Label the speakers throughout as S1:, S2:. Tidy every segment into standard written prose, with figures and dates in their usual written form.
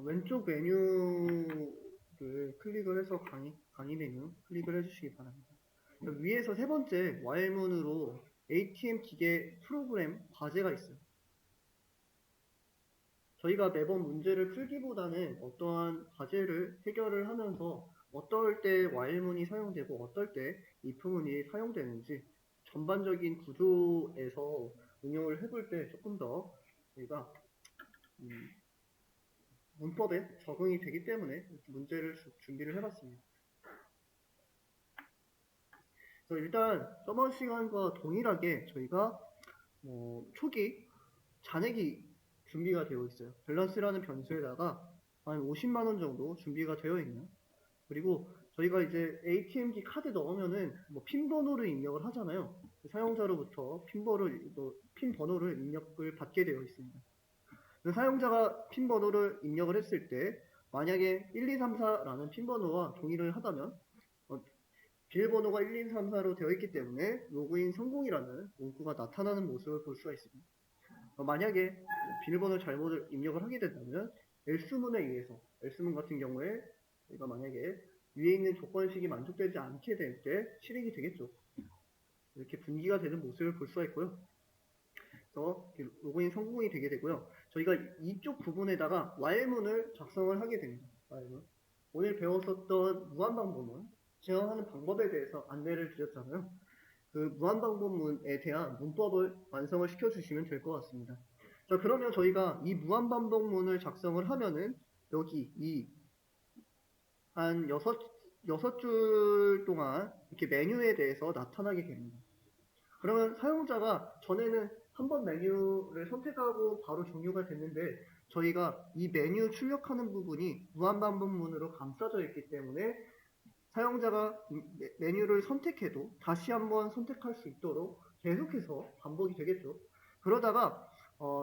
S1: 왼쪽 메뉴를 클릭을 해서 강의 메뉴 클릭을 해주시기 바랍니다. 위에서 세 번째 Y문으로 ATM 기계 프로그램 과제가 있어요. 저희가 매번 문제를 풀기보다는 어떠한 과제를 해결을 하면서 어떨 때 while문이 사용되고 어떨 때 if문이 사용되는지 전반적인 구조에서 응용을 해볼 때 조금 더 저희가 문법에 적응이 되기 때문에 문제를 준비를 해봤습니다. 그래서 일단 저번 시간과 동일하게 저희가 초기 잔액이 준비가 되어 있어요. 밸런스라는 변수에다가 한 50만 원 정도 준비가 되어 있는. 그리고 저희가 이제 ATM기 카드 넣으면은 핀 번호를 입력을 하잖아요. 사용자로부터 핀 번호를 입력을 받게 되어 있습니다. 사용자가 핀 번호를 입력을 했을 때 만약에 1234라는 핀 번호와 동일을 하다면 비밀번호가 1234로 되어 있기 때문에 로그인 성공이라는 문구가 나타나는 모습을 볼 수가 있습니다. 만약에 비밀번호 잘못 입력을 하게 된다면 엘스문에 의해서 엘스문 같은 경우에 저희가 만약에 위에 있는 조건식이 만족되지 않게 될 때 실행이 되겠죠. 이렇게 분기가 되는 모습을 볼 수가 있고요. 그래서 로그인 성공이 되게 되고요. 저희가 이쪽 부분에다가 while문을 작성을 하게 됩니다. while문. 오늘 배웠었던 무한반복문 제어하는 방법에 대해서 안내를 드렸잖아요. 그 무한반복문에 대한 문법을 완성을 시켜주시면 될 것 같습니다. 자, 그러면 저희가 이 무한반복문을 작성을 하면은 여기 이 한 6줄 동안 이렇게 메뉴에 대해서 나타나게 됩니다. 그러면 사용자가 전에는 한 번 메뉴를 선택하고 바로 종료가 됐는데 저희가 이 메뉴 출력하는 부분이 무한반복문으로 감싸져 있기 때문에 사용자가 메뉴를 선택해도 다시 한번 선택할 수 있도록 계속해서 반복이 되겠죠. 그러다가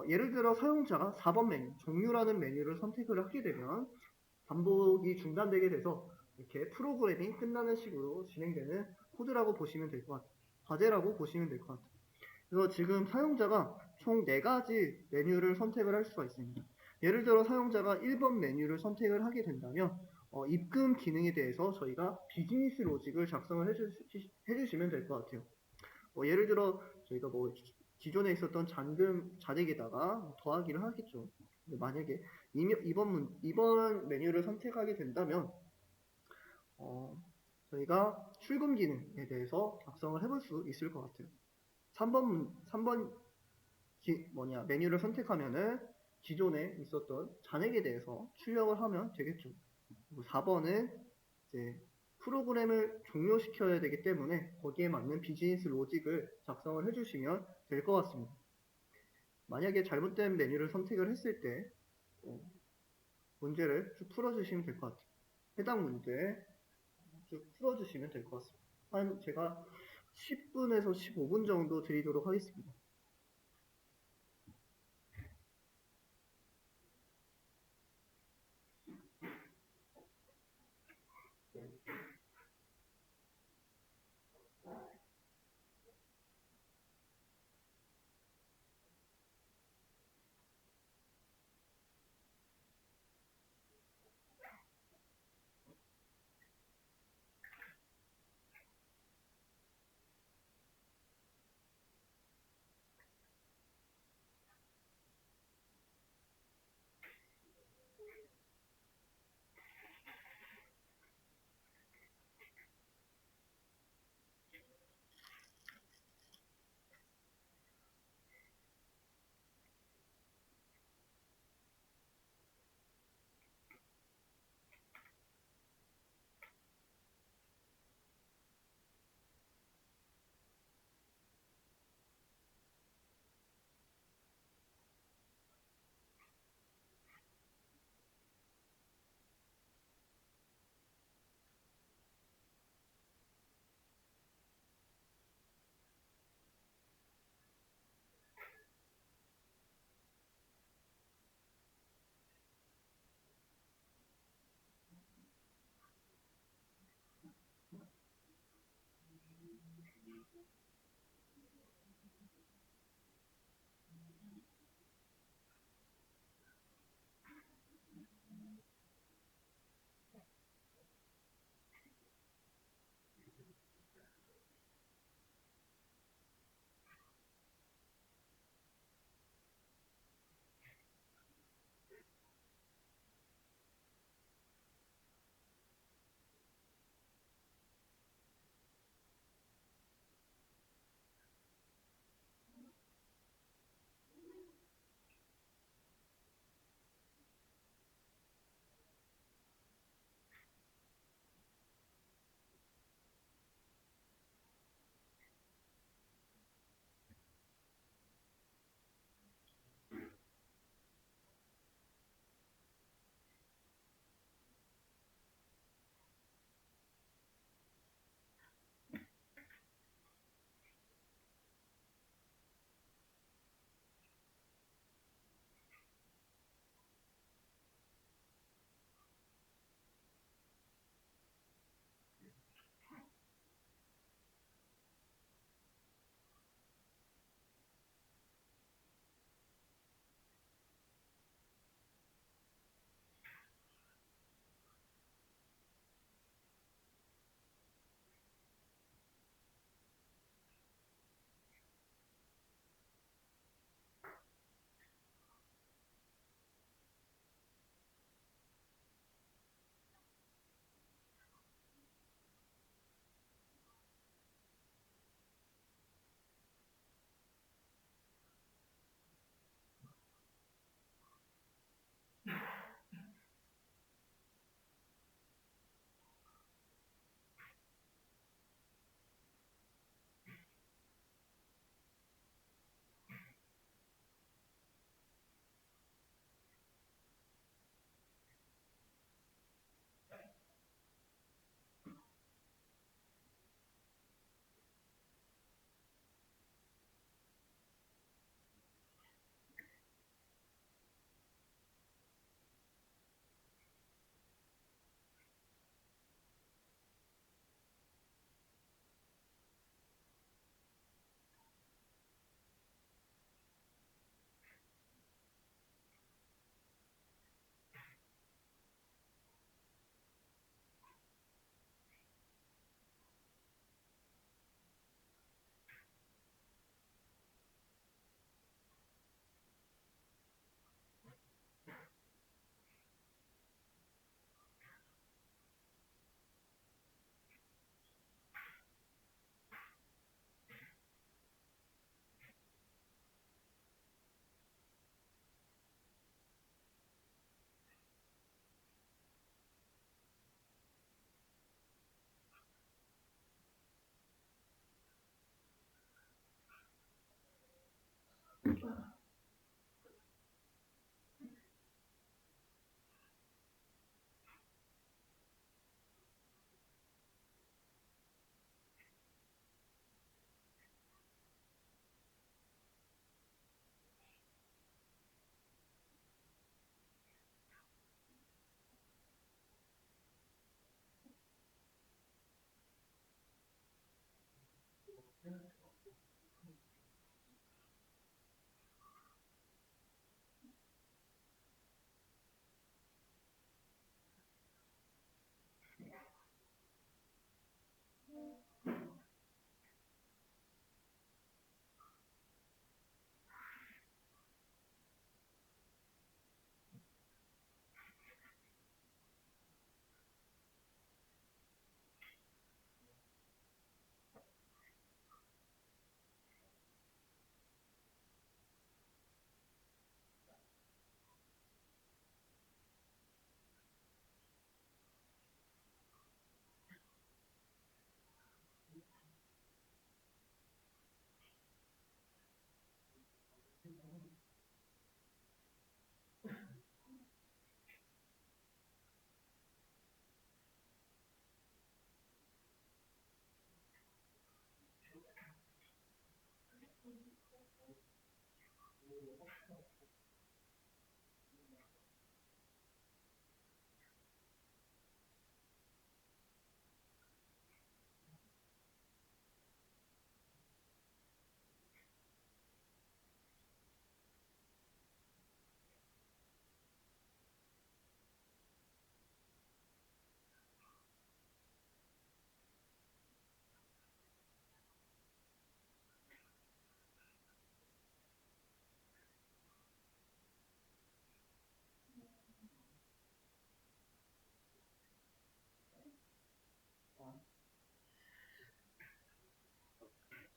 S1: 예를 들어 사용자가 4번 메뉴, 종류라는 메뉴를 선택을 하게 되면 반복이 중단되게 돼서 이렇게 프로그램이 끝나는 식으로 진행되는 코드라고 보시면 될 것 같아요. 과제라고 보시면 될 것 같아요. 그래서 지금 사용자가 총 4가지 메뉴를 선택을 할 수가 있습니다. 예를 들어 사용자가 1번 메뉴를 선택을 하게 된다면 입금 기능에 대해서 저희가 비즈니스 로직을 작성을 해주시면 될 것 같아요. 예를 들어 저희가 기존에 있었던 잔액에다가 더하기를 하겠죠. 만약에 이번 메뉴를 선택하게 된다면 저희가 출금 기능에 대해서 작성을 해볼 수 있을 것 같아요. 3번 메뉴를 선택하면은 기존에 있었던 잔액에 대해서 출력을 하면 되겠죠. 4번은 이제 프로그램을 종료시켜야 되기 때문에 거기에 맞는 비즈니스 로직을 작성을 해주시면 될 것 같습니다. 만약에 잘못된 메뉴를 선택을 했을 때 문제를 쭉 풀어주시면 될 것 같아요. 해당 문제 쭉 풀어주시면 될 것 같습니다. 한 제가 10분에서 15분 정도 드리도록 하겠습니다.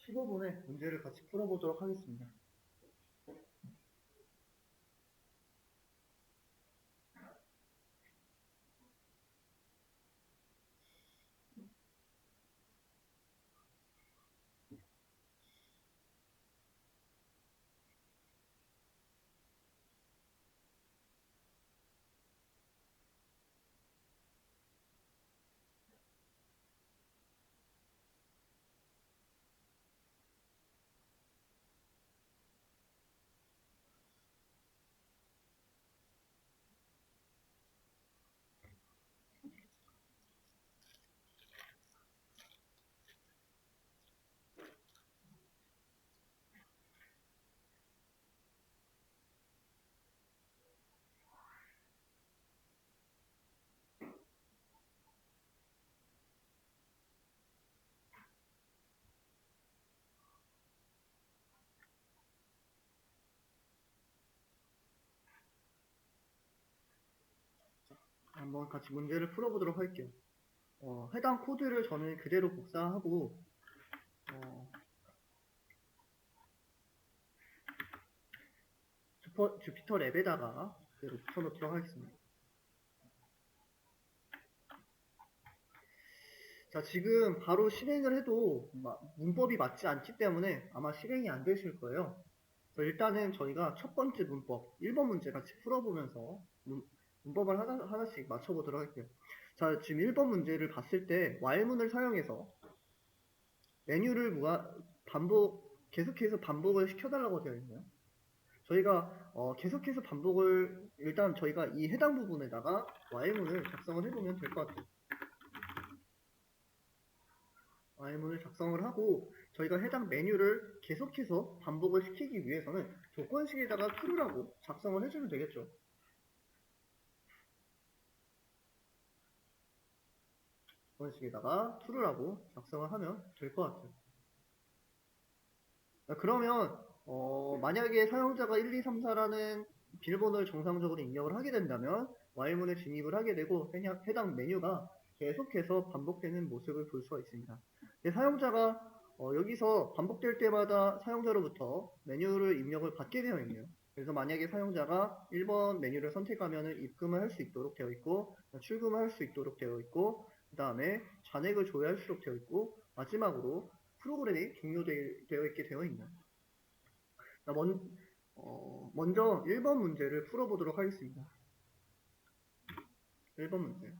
S1: 15분에 문제를 같이 풀어보도록 하겠습니다. 한번 같이 문제를 풀어보도록 할게요. 해당 코드를 저는 그대로 복사하고 주피터 랩에다가 그대로 붙여놓도록 하겠습니다. 자, 지금 바로 실행을 해도 문법이 맞지 않기 때문에 아마 실행이 안 되실 거예요. 일단은 저희가 첫 번째 문법 1번 문제 같이 풀어보면서 문법을 하나씩 맞춰보도록 할게요. 자, 지금 1번 문제를 봤을 때 while문을 사용해서 메뉴를 계속해서 반복을 시켜달라고 되어 있네요. 저희가 계속해서 반복을 일단 저희가 이 해당 부분에다가 while문을 작성을 해보면 될 것 같아요. while문을 작성을 하고 저희가 해당 메뉴를 계속해서 반복을 시키기 위해서는 조건식에다가 true라고 작성을 해주면 되겠죠. 조건식에다가 true라고 작성을 하면 될 것 같아요. 그러면 만약에 사용자가 1, 2, 3, 4라는 비밀번호를 정상적으로 입력을 하게 된다면 while문에 진입을 하게 되고 해당 메뉴가 계속해서 반복되는 모습을 볼 수가 있습니다. 사용자가 여기서 반복될 때마다 사용자로부터 메뉴를 입력을 받게 되어 있네요. 그래서 만약에 사용자가 1번 메뉴를 선택하면 입금을 할 수 있도록 되어 있고 출금을 할 수 있도록 되어 있고 그 다음에 잔액을 조회할 수 있도록 되어 있고 마지막으로 프로그램이 종료되어 있게 되어 있네요. 먼저 1번 문제를 풀어보도록 하겠습니다. 1번 문제.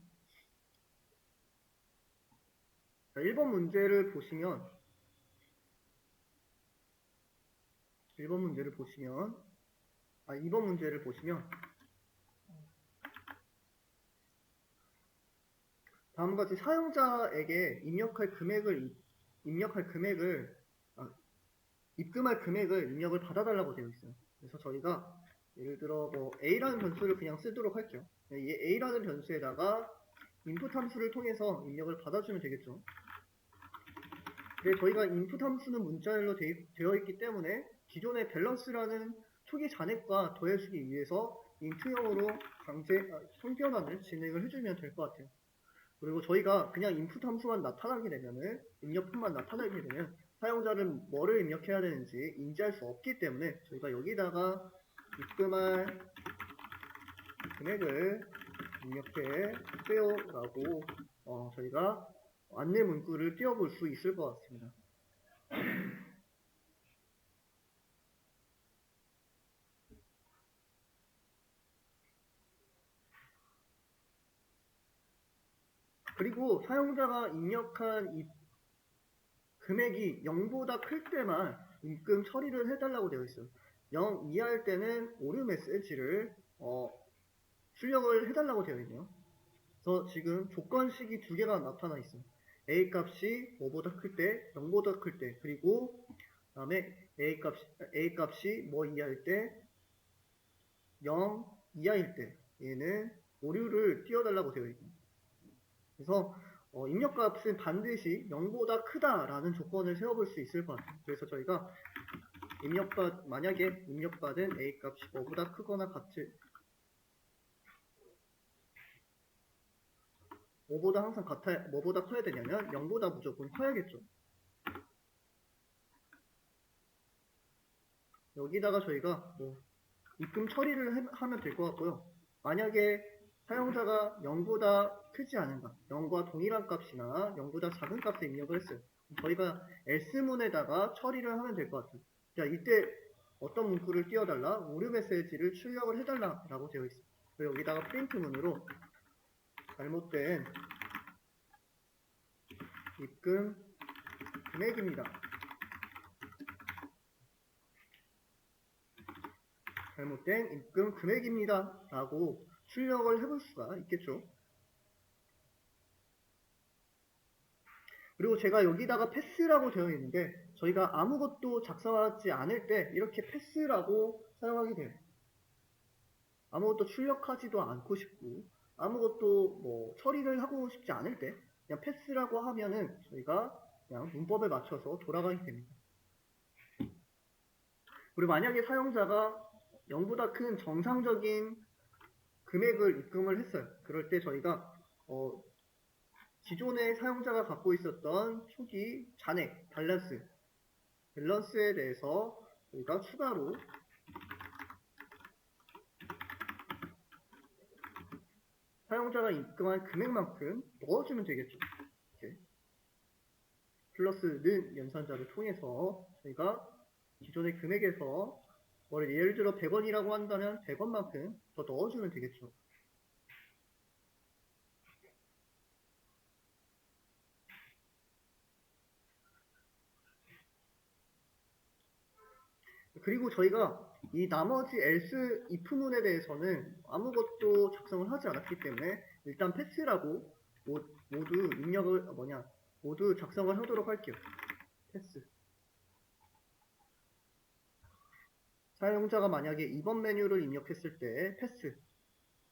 S1: 자, 1번 문제를 보시면 2번 문제를 보시면 다음과 같이 사용자에게 입력할 금액을 입금할 금액을 입력을 받아달라고 되어 있어요. 그래서 저희가 예를 들어 뭐 A라는 변수를 그냥 쓰도록 할게요. 이 A라는 변수에다가 인풋 함수를 통해서 입력을 받아주면 되겠죠. 근데 저희가 인풋 함수는 문자열로 되어 있기 때문에 기존의 밸런스라는 초기 잔액과 더해주기 위해서 인트형으로 성변환을 진행을 해주면 될 것 같아요. 그리고 저희가 그냥 인풋 함수만 나타나게 되면은 입력품만 나타나게 되면 사용자는 뭐를 입력해야 되는지 인지할 수 없기 때문에 저희가 여기다가 입금할 금액을 입력해 주세요 라고 저희가 안내 문구를 띄워볼 수 있을 것 같습니다. 그리고 사용자가 입력한 이 금액이 0보다 클 때만 입금 처리를 해달라고 되어 있어요. 0 이하일 때는 오류 메시지를 출력을 해달라고 되어 있네요. 그래서 지금 조건식이 두 개가 나타나 있어요. A 값이 뭐보다 클 때, 0보다 클 때, 그리고 다음에 A 값이 뭐 이하일 때, 0 이하일 때, 얘는 오류를 띄워달라고 되어 있고. 그래서 입력값은 반드시 0보다 크다라는 조건을 세워볼 수 있을 것 같아요. 그래서 저희가 만약에 입력받은 A 값이 뭐보다 크거나 같을, 뭐보다 항상 뭐보다 커야 되냐면 0보다 무조건 커야겠죠. 여기다가 저희가 뭐 입금 처리를 하면 될 것 같고요. 만약에 사용자가 0보다 크지 않은가, 0과 동일한 값이나 0보다 작은 값을 입력을 했어요. 저희가 else문에다가 처리를 하면 될 것 같아요. 자, 이때 어떤 문구를 띄워달라? 오류 메시지를 출력을 해달라 라고 되어 있습니다. 그리고 여기다가 프린트문으로 잘못된 입금 금액입니다. 잘못된 입금 금액입니다 라고 출력을 해볼 수가 있겠죠. 그리고 제가 여기다가 패스라고 되어 있는데 저희가 아무것도 작성하지 않을 때 이렇게 패스라고 사용하게 돼요. 아무것도 출력하지도 않고 싶고 아무것도 뭐 처리를 하고 싶지 않을 때 그냥 패스라고 하면은 저희가 그냥 문법에 맞춰서 돌아가게 됩니다. 그리고 만약에 사용자가 0보다 큰 정상적인 금액을 입금을 했어요. 그럴 때 저희가 기존의 사용자가 갖고 있었던 초기 잔액, 밸런스에 대해서 저희가 추가로 사용자가 입금한 금액만큼 넣어주면 되겠죠. 이렇게 플러스는 연산자를 통해서 저희가 기존의 금액에서 예를 들어 100원이라고 한다면 100원만큼 더 넣어주면 되겠죠. 그리고 저희가 이 나머지 else if문에 대해서는 아무것도 작성을 하지 않았기 때문에 일단 패스라고 모두 모두 작성을 하도록 할게요. 패스. 사용자가 만약에 2번 메뉴를 입력했을 때 패스,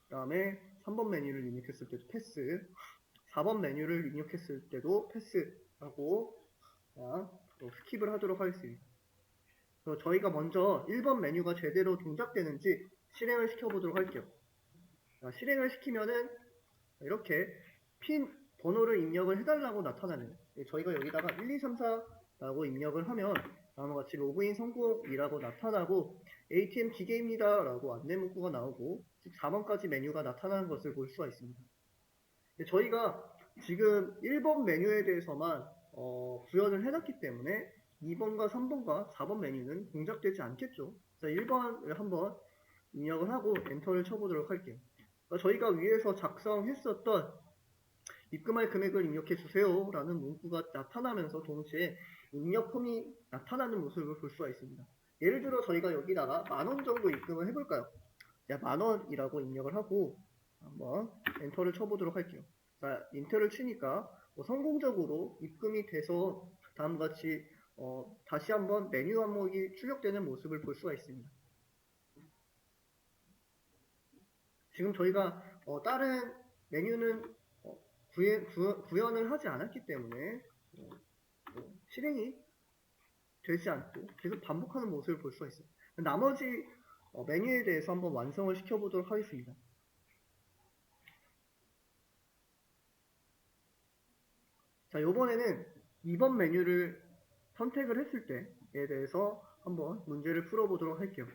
S1: 그 다음에 3번 메뉴를 입력했을 때도 패스, 4번 메뉴를 입력했을 때도 패스하고 스킵을 하도록 하겠습니다. 그래서 저희가 먼저 1번 메뉴가 제대로 동작되는지 실행을 시켜보도록 할게요. 실행을 시키면은 이렇게 핀 번호를 입력을 해달라고 나타나네요. 저희가 여기다가 1, 2, 3, 4라고 입력을 하면 다음과 같이 로그인 성공이라고 나타나고 ATM 기계입니다 라고 안내 문구가 나오고 14번까지 메뉴가 나타나는 것을 볼 수가 있습니다. 저희가 지금 1번 메뉴에 대해서만 구현을 해놨기 때문에 2번과 3번과 4번 메뉴는 동작되지 않겠죠. 자, 1번을 한번 입력을 하고 엔터를 쳐보도록 할게요. 저희가 위에서 작성했었던 입금할 금액을 입력해 주세요 라는 문구가 나타나면서 동시에 입력품이 나타나는 모습을 볼 수가 있습니다. 예를 들어 저희가 여기다가 10,000원 정도 입금을 해볼까요? 자, 10,000원이라고 입력을 하고 한번 엔터를 쳐보도록 할게요. 자, 엔터를 치니까 성공적으로 입금이 돼서 다음과 같이 다시 한번 메뉴 항목이 출력되는 모습을 볼 수가 있습니다. 지금 저희가 다른 메뉴는 구현을 하지 않았기 때문에 실행이 되지 않고 계속 반복하는 모습을 볼 수가 있어요. 나머지 메뉴에 대해서 한번 완성을 시켜보도록 하겠습니다. 자, 이번에는 2번 메뉴를 선택을 했을 때에 대해서 한번 문제를 풀어보도록 할게요.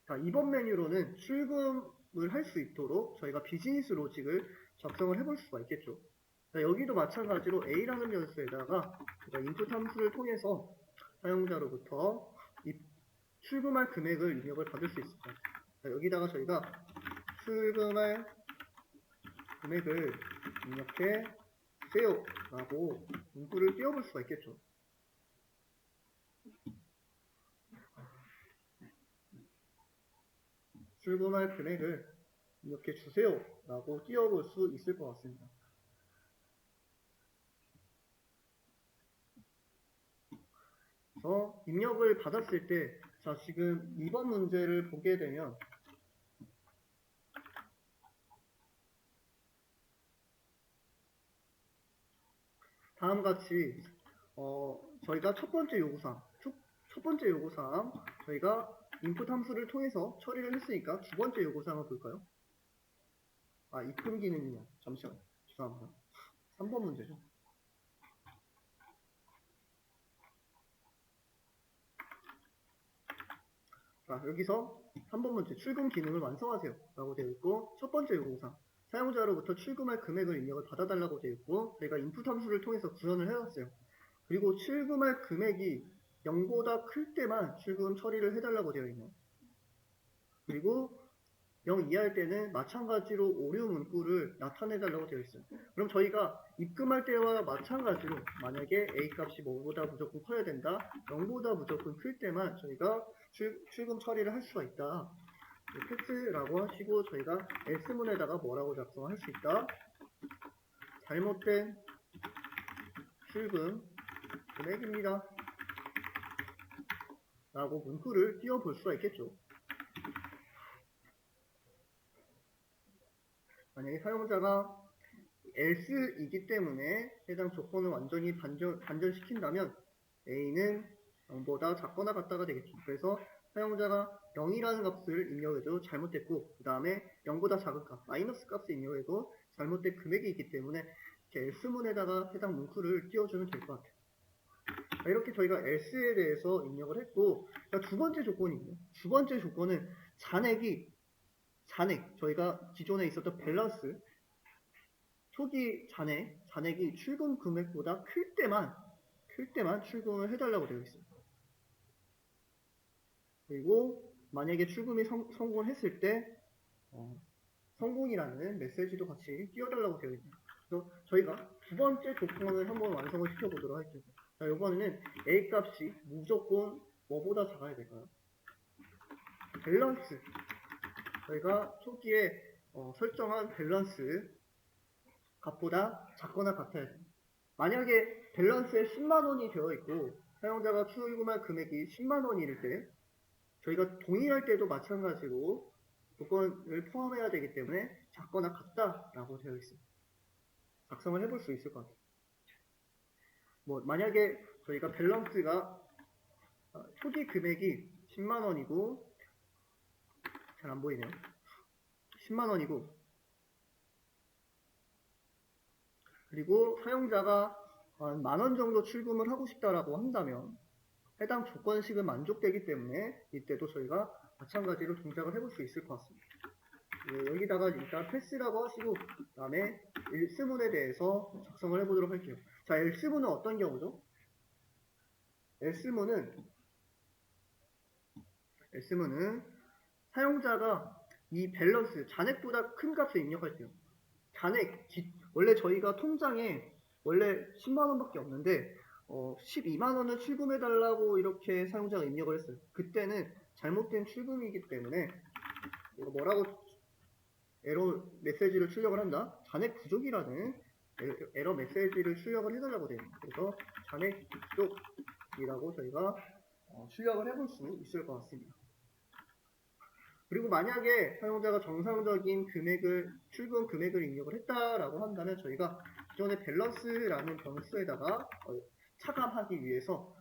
S1: 자, 2번 메뉴로는 출금을 할 수 있도록 저희가 비즈니스 로직을 작성을 해볼 수가 있겠죠. 자, 여기도 마찬가지로 A라는 변수에다가 인풋 함수를 통해서 사용자로부터 출금할 금액을 입력을 받을 수 있습니다. 자, 여기다가 저희가 출금할 금액을 입력해 주세요 라고 문구를 띄워볼 수가 있겠죠. 출금할 금액을 입력해 주세요 라고 띄워볼 수 있을 것 같습니다. 그래서 입력을 받았을 때, 자, 지금 2번 문제를 보게 되면 다음같이 저희가 첫 번째 요구사항 저희가 인풋 함수를 통해서 처리를 했으니까 두 번째 요구사항을 볼까요? 아, 입금 기능이냐. 잠시만요. 죄송합니다. 3번 문제죠. 자, 여기서 3번 문제 출금 기능을 완성하세요 라고 되어 있고, 첫 번째 요구사항 사용자로부터 출금할 금액을 입력을 받아달라고 되어 있고, 저희가 인풋 함수를 통해서 구현을 해놨어요. 그리고 출금할 금액이 0보다 클 때만 출금 처리를 해달라고 되어 있네요. 그리고 0 이하일 때는 마찬가지로 오류 문구를 나타내달라고 되어 있어요. 그럼 저희가 입금할 때와 마찬가지로 만약에 A 값이 뭐보다 무조건 커야 된다, 0보다 무조건 클 때만 저희가 출금 처리를 할 수가 있다. 패스라고 하시고 저희가 S문에다가 뭐라고 작성할 수 있다. 잘못된 출금 금액입니다. 라고 문구를 띄워볼 수가 있겠죠. 만약에 사용자가 else이기 때문에 해당 조건을 완전히 반전시킨다면 A는 0보다 작거나 같다가 되겠죠. 그래서 사용자가 0이라는 값을 입력해도 잘못됐고, 그 다음에 0보다 작은 값, 마이너스 값을 입력해도 잘못된 금액이 있기 때문에 이렇게 else문에다가 해당 문구를 띄워주면 될 것 같아요. 이렇게 저희가 else에 대해서 입력을 했고, 두 번째 조건이 있네요. 두 번째 조건은 잔액, 저희가 기존에 있었던 밸런스, 초기 잔액이 출금 금액보다 클 때만 출금을 해달라고 되어 있어요. 그리고 만약에 출금이 성공을 했을 때 성공이라는 메시지도 같이 띄워달라고 되어 있네요. 그래서 저희가 두 번째 조건을 한번 완성을 시켜보도록 할게요. 자, 이번에는 A 값이 무조건 뭐보다 작아야 될까요? 밸런스. 저희가 초기에 설정한 밸런스 값보다 작거나 같아야 돼요. 만약에 밸런스에 10만원이 되어 있고 사용자가 출금할 금액이 10만원일 때 저희가 동일할 때도 마찬가지로 조건을 포함해야 되기 때문에 작거나 같다라고 되어 있습니다. 작성을 해볼 수 있을 것 같아요. 만약에 저희가 밸런스가 초기 금액이 10만원이고 잘 안 보이네요. 10만원이고 그리고 사용자가 한 만원 정도 출금을 하고 싶다라고 한다면 해당 조건식은 만족되기 때문에 이때도 저희가 마찬가지로 동작을 해볼 수 있을 것 같습니다. 여기다가 일단 패스라고 하시고 그 다음에 else문에 대해서 작성을 해보도록 할게요. 자, else문은 어떤 경우죠? else문은 사용자가 이 밸런스 잔액보다 큰 값을 입력할 때요. 원래 저희가 통장에 원래 10만원밖에 없는데 12만원을 출금해달라고 이렇게 사용자가 입력을 했어요. 그때는 잘못된 출금이기 때문에 뭐라고 에러 메시지를 출력을 한다. 잔액 부족이라는 에러 메시지를 출력을 해달라고 돼요. 그래서 잔액 부족이라고 저희가 출력을 해볼 수 있을 것 같습니다. 그리고 만약에 사용자가 정상적인 출금 금액을 입력을 했다라고 한다면 저희가 기존의 밸런스라는 변수에다가 차감하기 위해서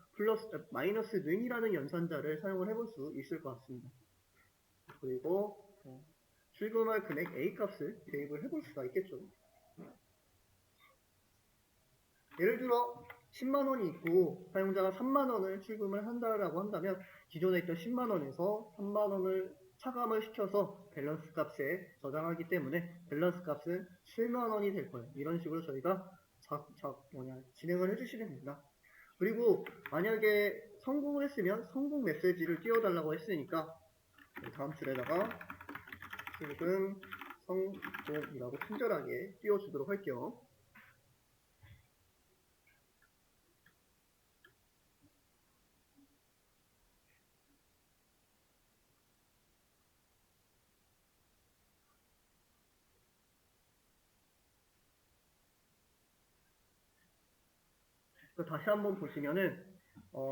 S1: 마이너스 는이라는 연산자를 사용을 해볼 수 있을 것 같습니다. 그리고 출금할 금액 A 값을 대입을 해볼 수가 있겠죠. 예를 들어 10만원이 있고 사용자가 3만원을 출금을 한다라고 한다면 기존에 있던 10만원에서 3만원을 차감을 시켜서 밸런스 값에 저장하기 때문에 밸런스 값은 7만원이 될 거예요. 이런 식으로 저희가 진행을 해주시면 됩니다. 그리고 만약에 성공을 했으면 성공 메시지를 띄워달라고 했으니까 다음 줄에다가 출금 성공이라고 친절하게 띄워주도록 할게요. 다시 한번 보시면은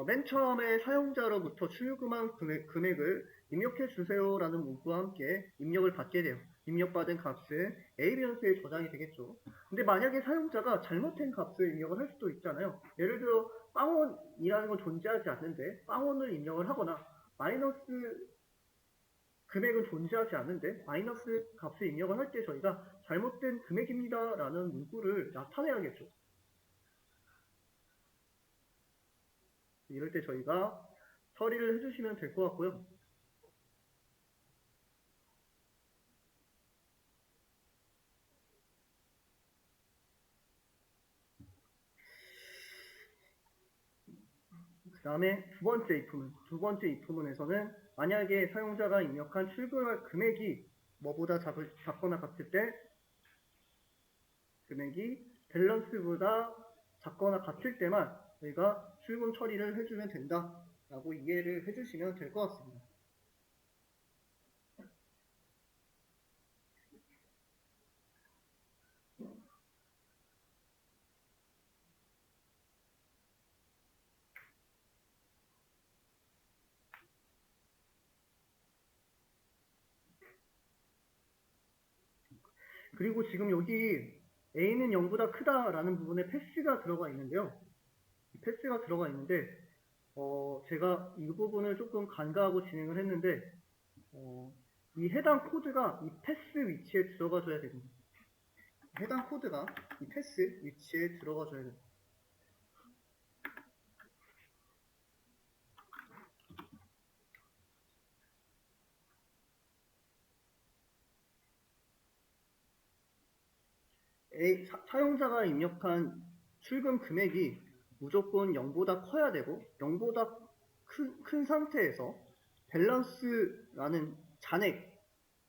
S1: 맨 처음에 사용자로부터 출금한 금액을 입력해 주세요라는 문구와 함께 입력을 받게 돼요. 입력받은 값은 A 변수에 저장이 되겠죠. 근데 만약에 사용자가 잘못된 값을 입력을 할 수도 있잖아요. 예를 들어 빵원이라는 건 존재하지 않는데 빵원을 입력을 하거나 마이너스 금액은 존재하지 않는데 마이너스 값을 입력을 할 때 저희가 잘못된 금액입니다 라는 문구를 나타내야겠죠. 이럴 때 저희가 처리를 해주시면 될 것 같고요. 그 다음에 두 번째 if문에서는 만약에 사용자가 입력한 출금할 금액이 뭐보다 작거나 같을 때 금액이 밸런스보다 작거나 같을 때만 저희가 출금 처리를 해주면 된다 라고 이해를 해주시면 될 것 같습니다. 그리고 지금 여기 A는 0보다 크다라는 부분에 패스가 들어가 있는데요. 패스가 들어가 있는데 제가 이 부분을 조금 간과하고 진행을 했는데 이 해당 코드가 이 패스 위치에 들어가줘야 됩니다. 해당 코드가 이 패스 위치에 들어가줘야 됩니다. 사용자가 입력한 출금 금액이 무조건 0보다 커야 되고 0보다 큰 상태에서 밸런스라는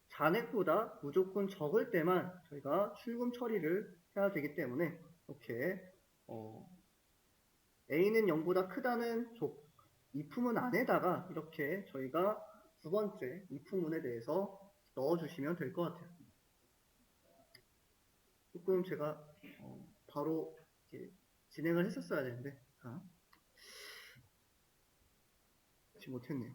S1: 잔액보다 무조건 적을 때만 저희가 출금 처리를 해야 되기 때문에 이렇게 A는 0보다 크다는 if문 안에다가 이렇게 저희가 두 번째 if문에 대해서 넣어주시면 될 것 같아요. 조금 제가 바로 이렇게 진행을 했었어야 되는데 하지 못했네요.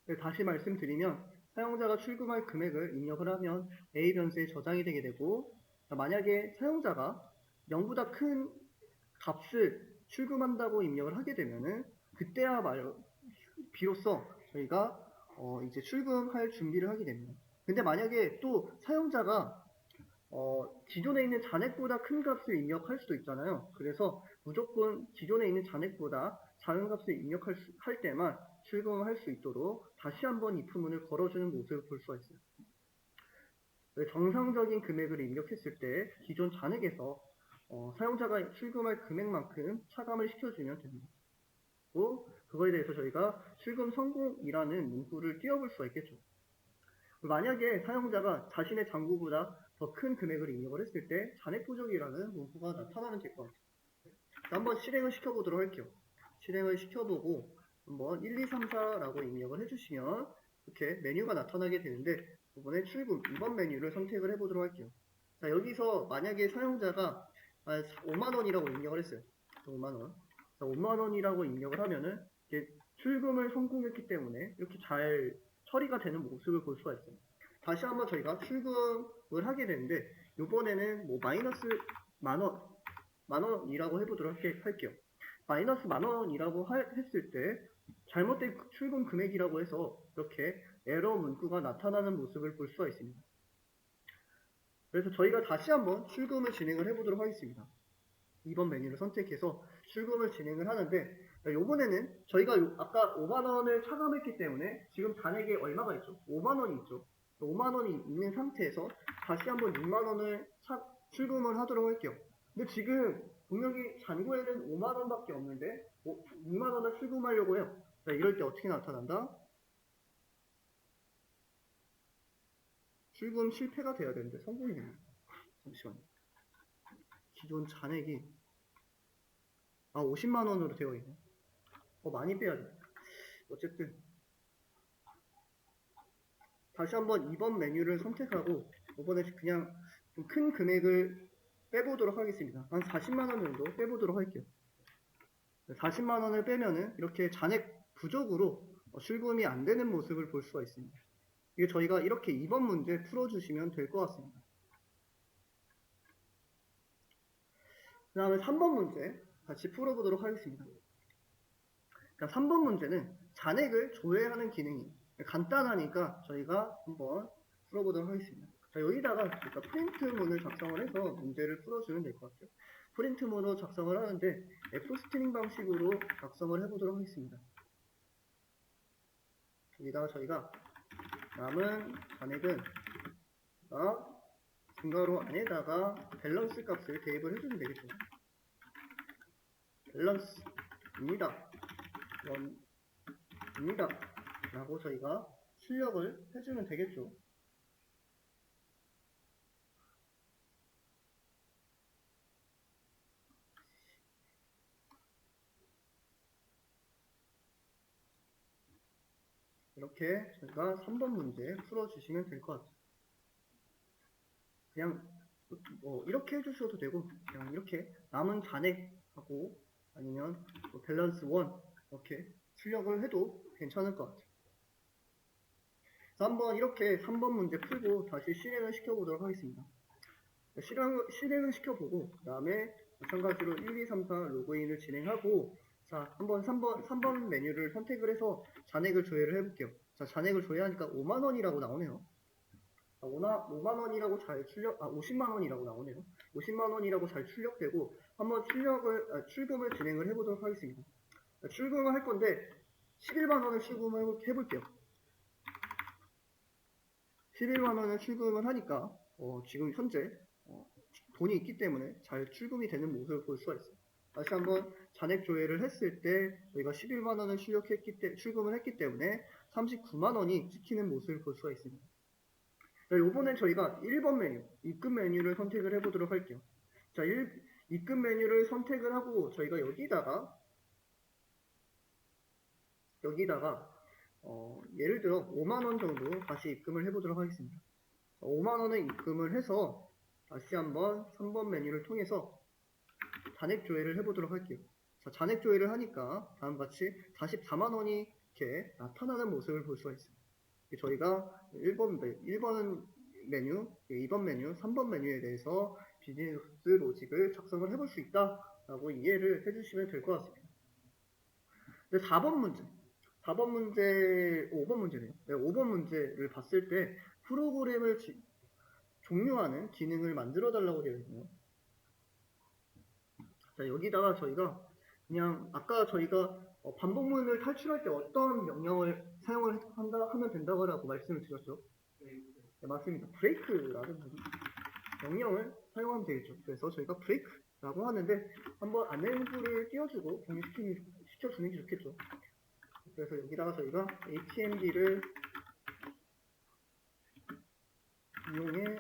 S1: 네, 다시 말씀드리면 사용자가 출금할 금액을 입력을 하면 A 변수에 저장이 되게 되고 만약에 사용자가 0보다 큰 값을 출금한다고 입력을 하게 되면은 그때야 비로소 저희가 이제 출금할 준비를 하게 됩니다. 근데 만약에 또 사용자가 기존에 있는 잔액보다 큰 값을 입력할 수도 있잖아요. 그래서 무조건 기존에 있는 잔액보다 작은 값을 할 때만 출금을 할 수 있도록 다시 한번 if문을 걸어주는 모습을 볼 수가 있어요. 정상적인 금액을 입력했을 때 기존 잔액에서 사용자가 출금할 금액만큼 차감을 시켜주면 됩니다. 또 그거에 대해서 저희가 출금 성공이라는 문구를 띄워볼 수가 있겠죠. 만약에 사용자가 자신의 잔고보다 더 큰 금액을 입력을 했을 때 잔액 부족이라는 문구가 나타나면 될 것 같아요. 한번 실행을 시켜보도록 할게요. 실행을 시켜보고 한번 1, 2, 3, 4라고 입력을 해주시면 이렇게 메뉴가 나타나게 되는데 이번에 출금 2번 메뉴를 선택을 해보도록 할게요. 자, 여기서 만약에 사용자가 5만원이라고 입력을 했어요. 5만원. 자, 5만원이라고 입력을 하면은 이렇게 출금을 성공했기 때문에 이렇게 잘 처리가 되는 모습을 볼 수가 있어요. 다시 한번 저희가 출금을 하게 되는데 이번에는 뭐 마이너스 만원이라고 해보도록 할게요. 마이너스 만원이라고 했을 때 잘못된 출금 금액이라고 해서 이렇게 에러 문구가 나타나는 모습을 볼 수가 있습니다. 그래서 저희가 다시 한번 출금을 진행을 해보도록 하겠습니다. 2번 메뉴를 선택해서 출금을 진행을 하는데 요번에는 저희가 아까 5만원을 차감했기 때문에 지금 잔액에 얼마가 있죠? 5만원이 있죠. 5만원이 있는 상태에서 다시 한번 6만원을 출금을 하도록 할게요. 근데 지금 분명히 잔고에는 5만원밖에 없는데 6만원을 출금하려고 해요. 자, 이럴 때 어떻게 나타난다? 출금 실패가 돼야 되는데 성공이네요. 잠시만요. 기존 잔액이 50만원으로 되어 있네. 많이 빼야 돼. 어쨌든 다시 한번 2번 메뉴를 선택하고 이번에 그냥 좀 큰 금액을 빼보도록 하겠습니다. 한 40만원 정도 빼보도록 할게요. 40만원을 빼면은 이렇게 잔액 부족으로 출금이 안 되는 모습을 볼 수가 있습니다. 이게 저희가 이렇게 2번 문제 풀어주시면 될 것 같습니다. 그 다음에 3번 문제 같이 풀어보도록 하겠습니다. 그러니까 3번 문제는 잔액을 조회하는 기능이 간단하니까 저희가 한번 풀어보도록 하겠습니다. 자, 여기다가 프린트문을 작성을 해서 문제를 풀어주면 될 것 같아요. 프린트문으로 작성을 하는데 F스트링 방식으로 작성을 해보도록 하겠습니다. 여기다가 저희가 남은 잔액은 증가로 안에다가 밸런스 값을 대입을 해주면 되겠죠. 밸런스입니다. 입니다. 라고 저희가 출력을 해주면 되겠죠. 이렇게 저희가 3번 문제 풀어주시면 될 것 같아요. 그냥 이렇게 해주셔도 되고 그냥 이렇게 남은 잔액하고 아니면 밸런스 1 이렇게 출력을 해도 괜찮을 것 같아요. 한번 이렇게 3번 문제 풀고 다시 실행을 시켜보도록 하겠습니다. 실행을 시켜보고 그 다음에 마찬가지로 1, 2, 3, 4 로그인을 진행하고 자 한번 3번 메뉴를 선택을 해서 잔액을 조회를 해볼게요. 자 잔액을 조회하니까 5만원이라고 나오네요. 5만원이라고 잘 50만원이라고 나오네요. 50만원이라고 잘 출력되고 한번 출금을 진행을 해보도록 하겠습니다. 출금을 할 건데 11만원을 출금을 해볼게요. 11만원을 출금을 하니까 지금 현재 돈이 있기 때문에 잘 출금이 되는 모습을 볼 수가 있어요. 다시 한번 잔액 조회를 했을 때 저희가 11만원을 출금을 했기 때문에 39만원이 찍히는 모습을 볼 수가 있습니다. 자, 이번엔 저희가 1번 메뉴, 입금 메뉴를 선택을 해보도록 할게요. 자, 입금 메뉴를 선택을 하고 저희가 여기다가 예를 들어 5만원 정도 다시 입금을 해보도록 하겠습니다. 5만원을 입금을 해서 다시 한번 3번 메뉴를 통해서 잔액 조회를 해보도록 할게요. 자, 잔액 조회를 하니까 다음같이 44만원이 이렇게 나타나는 모습을 볼 수가 있습니다. 저희가 1번 메뉴, 2번 메뉴, 3번 메뉴에 대해서 비즈니스 로직을 작성을 해볼 수 있다라고 이해를 해주시면 될 것 같습니다. 4번 문제, 5번 문제네요. 네, 5번 문제를 봤을 때 프로그램을 종료하는 기능을 만들어 달라고 되어 있네요. 자, 여기다가 저희가 그냥 아까 저희가 반복문을 탈출할 때 어떤 명령을 사용을 하면 된다고 말씀을 드렸죠. 네, 맞습니다. 브레이크라는 명령을 사용하면 되겠죠. 그래서 저희가 브레이크라고 하는데 한번 안내문구를 띄워주고 공유시켜주는 게 좋겠죠. 그래서 여기다가 저희가 HMD를 이용해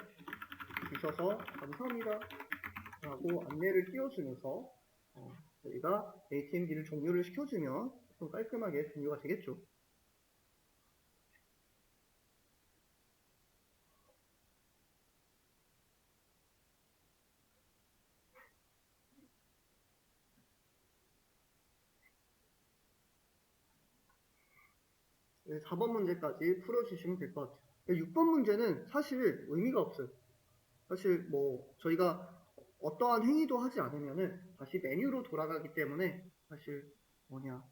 S1: 주셔서 감사합니다 라고 안내를 띄워주면서 저희가 ATM기를 종료를 시켜주면 좀 깔끔하게 종료가 되겠죠. 네, 4번 문제까지 풀어주시면 될 것 같아요. 6번 문제는 사실 의미가 없어요. 사실 뭐 저희가 어떠한 행위도 하지 않으면은 다시 메뉴로 돌아가기 때문에 사실 뭐냐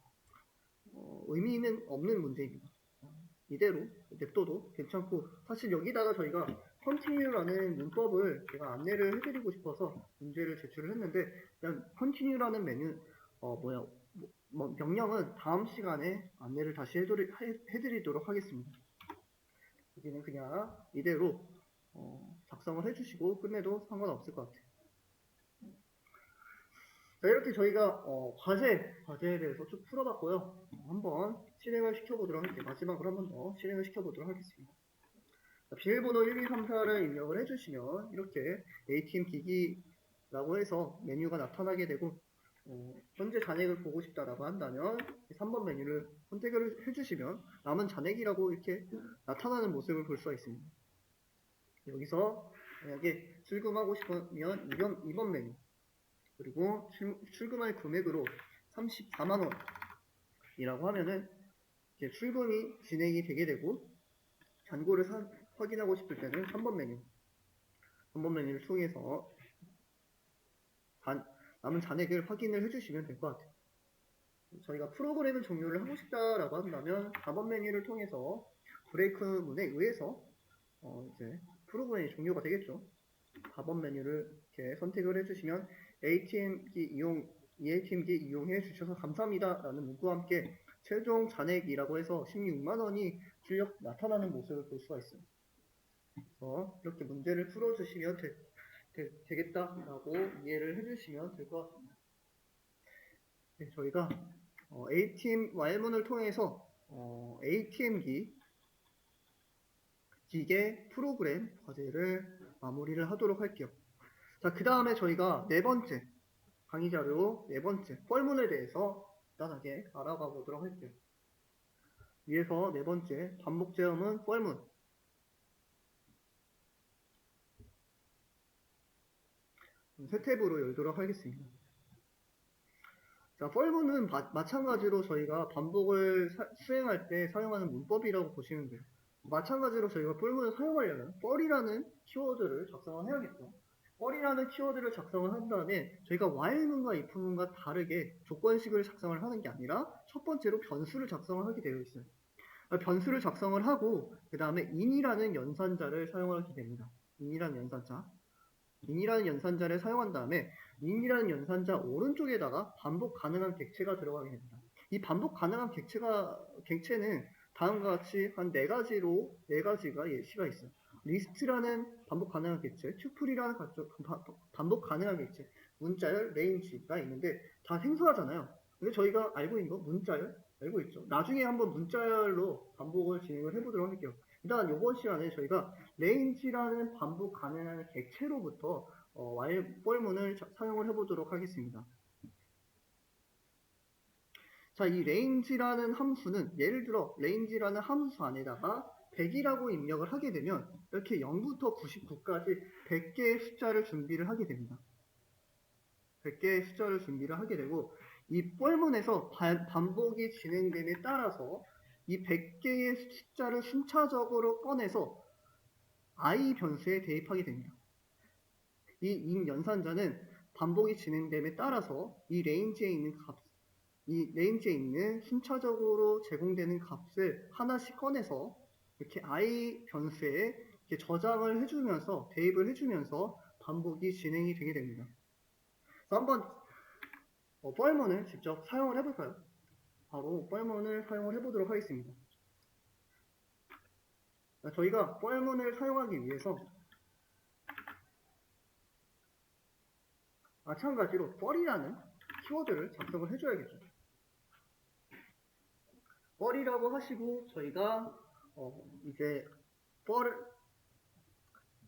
S1: 의미는 없는 문제입니다. 이대로 냅둬도 괜찮고, 사실 여기다가 저희가 continue라는 문법을 제가 안내를 해드리고 싶어서 문제를 제출을 했는데, 일단 continue라는 메뉴 명령은 다음 시간에 안내를 다시 해드리도록 하겠습니다. 여기는 그냥 이대로 작성을 해주시고 끝내도 상관없을 것 같아요. 자, 이렇게 저희가 과제에 대해서 쭉 풀어봤고요. 한번 실행을 시켜보도록 할게요. 마지막으로 한 번 더 실행을 시켜보도록 하겠습니다. 자, 비밀번호 1, 2, 3, 4를 입력을 해주시면 이렇게 ATM 기기라고 해서 메뉴가 나타나게 되고, 현재 잔액을 보고 싶다라고 한다면 3번 메뉴를 선택을 해주시면 남은 잔액이라고 이렇게 나타나는 모습을 볼 수가 있습니다. 여기서 만약에 출금하고 싶으면 2번 메뉴, 그리고 출금할 금액으로 34만원이라고 하면은 이제 출금이 진행이 되게 되고, 잔고를 확인하고 싶을 때는 3번 메뉴를 통해서 남은 잔액을 확인을 해주시면 될 것 같아요. 저희가 프로그램을 종료를 하고 싶다라고 한다면 4번 메뉴를 통해서 브레이크 문에 의해서 이제 프로그램이 종료가 되겠죠. 4번 메뉴를 이렇게 선택을 해주시면 ATM기 이용해 주셔서 감사합니다 라는 문구와 함께 최종 잔액이라고 해서 16만원이 출력 나타나는 모습을 볼 수가 있어요. 그래서 이렇게 문제를 풀어주시면 되겠다라고 이해를 해주시면 될 것 같습니다. 네, 저희가 ATM 와일문을 통해서 ATM기 기계 프로그램 과제를 마무리를 하도록 할게요. 자, 그 다음에 저희가 네 번째 강의 자료 네 번째 뻘문에 대해서 간단하게 알아가 보도록 할게요. 위에서 네 번째 반복 제어문 뻘문. 새 탭으로 열도록 하겠습니다. 자, 뻘문은 마찬가지로 저희가 반복을 수행할 때 사용하는 문법이라고 보시면 돼요. 마찬가지로 저희가 뻘문을 사용하려면 뻘이라는 키워드를 작성을 해야겠죠. 뻘이라는 키워드를 작성을 한 다음에 저희가 while문과 if문과 다르게 조건식을 작성을 하는 게 아니라 첫 번째로 변수를 작성을 하게 되어 있어요. 변수를 작성을 하고 그 다음에 in이라는 연산자를 사용하게 됩니다. in이라는 연산자를 사용한 다음에 in이라는 연산자 오른쪽에다가 반복 가능한 객체가 들어가게 됩니다. 이 반복 가능한 객체는 다음과 같이 한 네 가지가 예시가 있어요. 리스트라는 반복 가능한 객체, 튜플이라는 반복 가능한 객체, 문자열, 레인지가 있는데 다 생소하잖아요. 근데 저희가 알고 있는 거 문자열 알고 있죠. 나중에 한번 문자열로 반복을 진행을 해보도록 할게요. 일단 이번 시간에 저희가 레인지라는 반복 가능한 객체로부터 while문을 사용을 해보도록 하겠습니다. 자, 이 range라는 함수는 예를 들어 range라는 함수 안에다가 100이라고 입력을 하게 되면 이렇게 0부터 99까지 100개의 숫자를 준비를 하게 됩니다. 100개의 숫자를 준비를 하게 되고 이 뻘문에서 반복이 진행됨에 따라서 이 100개의 숫자를 순차적으로 꺼내서 i 변수에 대입하게 됩니다. 이 인 연산자는 반복이 진행됨에 따라서 이 레인지에 있는 순차적으로 제공되는 값을 하나씩 꺼내서 이렇게 i 변수에 이렇게 저장을 해주면서 대입을 해주면서 반복이 진행이 되게 됩니다. 그래서 한번 뻘문을 직접 사용을 해볼까요? 바로 뻘문을 사용을 해보도록 하겠습니다. 저희가 뻘문을 사용하기 위해서 마찬가지로 뻘이라는 키워드를 작성을 해줘야겠죠. 뻘이라고 하시고 저희가 이제 뻘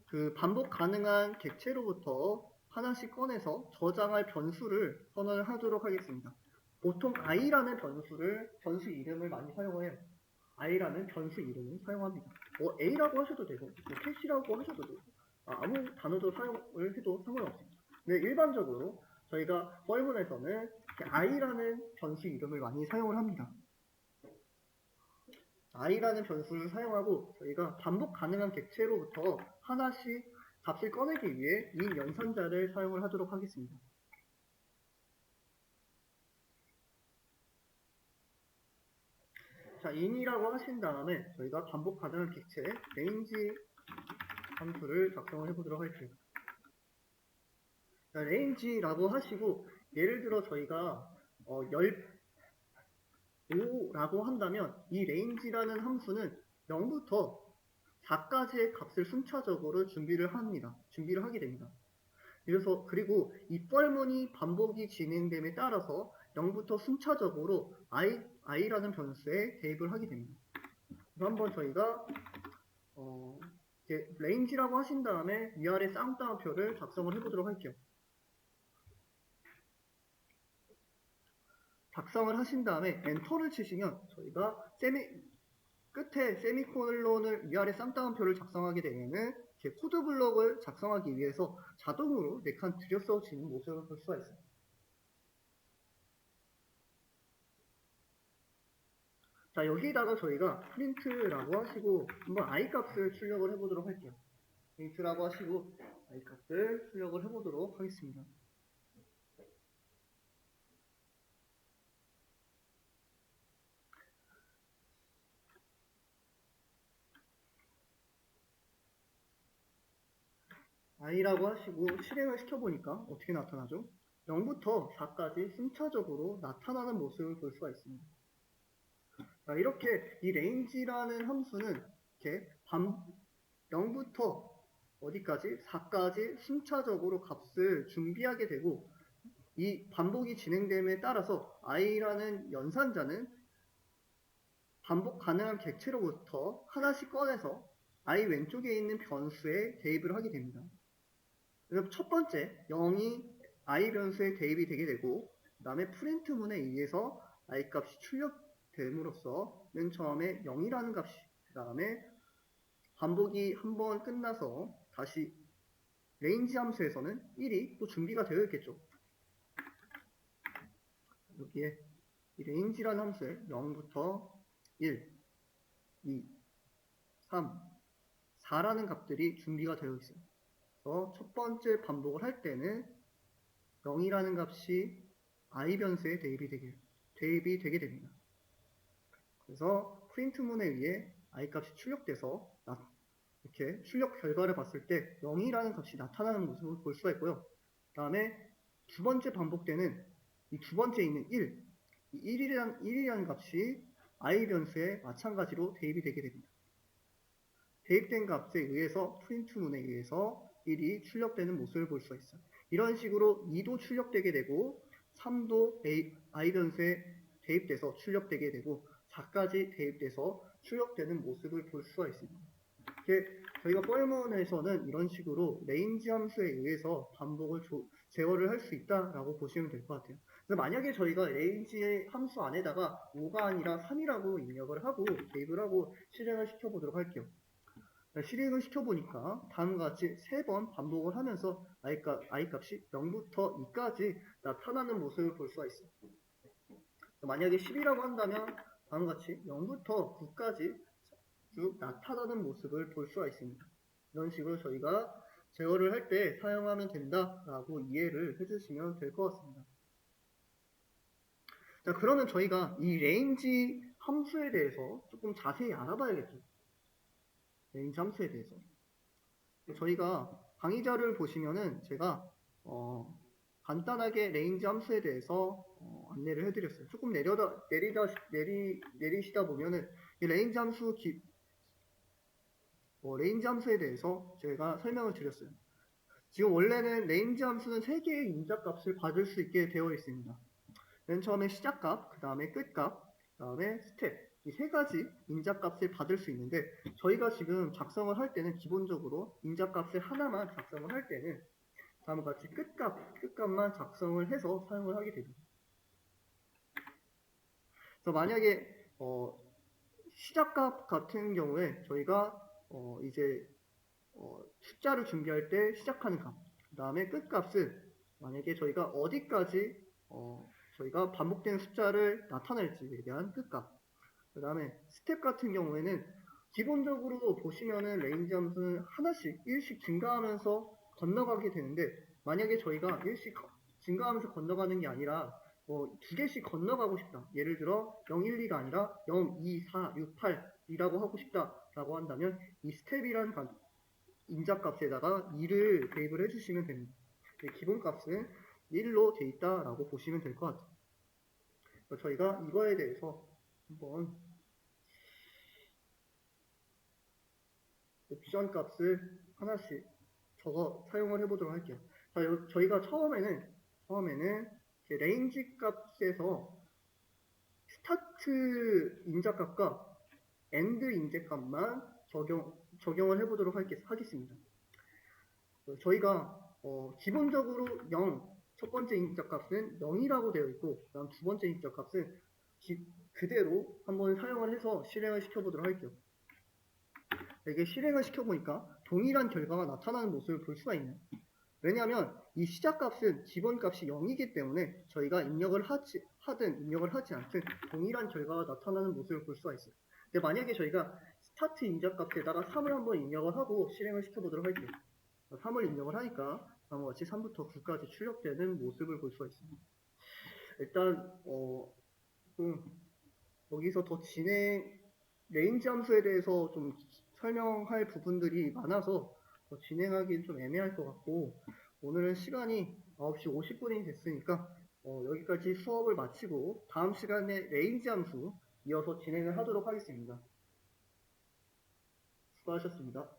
S1: 그 반복 가능한 객체로부터 하나씩 꺼내서 저장할 변수를 선언을 하도록 하겠습니다. 보통 i라는 변수 이름을 많이 사용해요. i라는 변수 이름을 사용합니다. a라고 하셔도 되고, 캐시라고 하셔도 되고, 아무 단어도 사용을 해도 상관없습니다. 근데 일반적으로 저희가 뻘문에서는 i라는 변수 이름을 많이 사용을 합니다. i라는 변수를 사용하고 저희가 반복 가능한 객체로부터 하나씩 값을 꺼내기 위해 인 연산자를 사용을 하도록 하겠습니다. 자, in이라고 하신 다음에 저희가 반복 가능한 객체 range 함수를 작성을 해보도록 할게요. 자, range라고 하시고 예를 들어 저희가 5라고 한다면 이 range라는 함수는 0부터 4까지의 값을 순차적으로 준비를 하게 됩니다. 그래서 그리고 이 뻘문이 반복이 진행됨에 따라서 0부터 순차적으로 i라는 변수에 대입을 하게 됩니다. 그래서 한번 저희가 range라고 하신 다음에 위아래 쌍따옴표를 작성을 해보도록 할게요. 작성을 하신 다음에 엔터를 치시면 저희가 끝에 세미콜론을 위아래 쌍따옴표를 작성하게 되면은 코드 블록을 작성하기 위해서 자동으로 4칸 들여써지는 모습을 볼 수가 있어요. 자, 여기다가 저희가 프린트라고 하시고 한번 i 값을 출력을 해보도록 할게요. 프린트라고 하시고 i 값을 출력을 해보도록 하겠습니다. i라고 하시고 실행을 시켜보니까 어떻게 나타나죠? 0부터 4까지 순차적으로 나타나는 모습을 볼 수가 있습니다. 자, 이렇게 이 range라는 함수는 이렇게 0부터 어디까지? 4까지 순차적으로 값을 준비하게 되고 이 반복이 진행됨에 따라서 i라는 연산자는 반복 가능한 객체로부터 하나씩 꺼내서 i 왼쪽에 있는 변수에 대입을 하게 됩니다. 그래서 첫 번째 0이 i 변수에 대입이 되게 되고 그 다음에 프린트문에 의해서 i 값이 출력됨으로써 맨 처음에 0이라는 값이 그 다음에 반복이 한번 끝나서 다시 range 함수에서는 1이 또 준비가 되어 있겠죠. 여기에 이 range라는 함수에 0부터 1, 2, 3, 4라는 값들이 준비가 되어 있어요. 그래서 첫 번째 반복을 할 때는 0이라는 값이 i 변수에 대입이 되게 됩니다. 그래서 프린트문에 의해 i 값이 출력돼서 이렇게 출력 결과를 봤을 때 0이라는 값이 나타나는 모습을 볼 수가 있고요. 그 다음에 두 번째 반복 때는 이 두 번째 있는 1, 이 1이라는 값이 i 변수에 마찬가지로 대입이 되게 됩니다. 대입된 값에 의해서 프린트문에 의해서 1이 출력되는 모습을 볼 수가 있어요. 이런 식으로 2도 출력되게 되고 3도 i 변수에 대입돼서 출력되게 되고 4까지 대입돼서 출력되는 모습을 볼 수가 있습니다. 저희가 뻘문에서는 이런 식으로 range 함수에 의해서 반복을 제어를 할 수 있다라고 보시면 될 것 같아요. 그래서 만약에 저희가 range 함수 안에다가 5가 아니라 3이라고 입력을 하고 대입을 하고 실행을 시켜보도록 할게요. 실행을 시켜보니까 다음과 같이 3번 반복을 하면서 i 값이 0부터 2까지 나타나는 모습을 볼 수가 있어요. 만약에 10이라고 한다면 다음과 같이 0부터 9까지 쭉 나타나는 모습을 볼 수가 있습니다. 이런 식으로 저희가 제어를 할 때 사용하면 된다라고 이해를 해주시면 될 것 같습니다. 자, 그러면 저희가 이 range 함수에 대해서 조금 자세히 알아봐야겠죠. range 함수에 대해서. 저희가 강의자를 보시면은 제가 간단하게 range 함수에 대해서 안내를 해드렸어요. 조금 내리시다 보면은 이 range 함수에 대해서 제가 설명을 드렸어요. 지금 원래는 range 함수는 3개의 인자값을 받을 수 있게 되어 있습니다. 맨 처음에 시작값, 그 다음에 끝값, 그 다음에 스텝, 이 3가지 인자값을 받을 수 있는데 저희가 지금 작성을 할 때는 기본적으로 인자값을 하나만 작성을 할 때는 다음과 같이 끝값만 작성을 해서 사용을 하게 됩니다. 그래서 만약에 시작값 같은 경우에 저희가 이제 숫자를 준비할 때 시작하는 값, 그 다음에 끝값은 만약에 저희가 어디까지 저희가 반복되는 숫자를 나타낼지에 대한 끝값, 그 다음에 스텝 같은 경우에는 기본적으로 보시면은 레인지 함수는 하나씩 1씩 증가하면서 건너가게 되는데, 만약에 저희가 1씩 증가하면서 건너가는 게 아니라 두 개씩 건너가고 싶다. 예를 들어 0, 1, 2가 아니라 0, 2, 4, 6, 8이라고 하고 싶다라고 한다면 이 스텝이라는 인자값에다가 2를 대입을 해주시면 됩니다. 기본값은 1로 돼 있다라고 보시면 될 것 같아요. 저희가 이거에 대해서 한번 옵션 값을 하나씩 적어 사용을 해보도록 할게요. 자, 저희가 처음에는 레인지 값에서 스타트 인자값과 엔드 인자값만 적용을 해보도록 하겠습니다. 저희가 기본적으로 0, 첫 번째 인자값은 0이라고 되어 있고, 그다음 두 번째 인자값은 그대로 한번 사용을 해서 실행을 시켜보도록 할게요. 이게 실행을 시켜보니까 동일한 결과가 나타나는 모습을 볼 수가 있네요. 왜냐하면 이 시작값은 기본값이 0이기 때문에 저희가 입력을 하든 입력을 하지 않든 동일한 결과가 나타나는 모습을 볼 수가 있어요. 근데 만약에 저희가 스타트 인자값에다가 3을 한번 입력을 하고 실행을 시켜보도록 할게요. 3을 입력을 하니까 다음과 같이 3부터 9까지 출력되는 모습을 볼 수가 있습니다. 일단 좀 여기서 더 레인지 함수에 대해서 좀 설명할 부분들이 많아서 진행하기는 좀 애매할 것 같고, 오늘은 시간이 9시 50분이 됐으니까 여기까지 수업을 마치고 다음 시간에 레인지 함수 이어서 진행을 하도록 하겠습니다. 수고하셨습니다.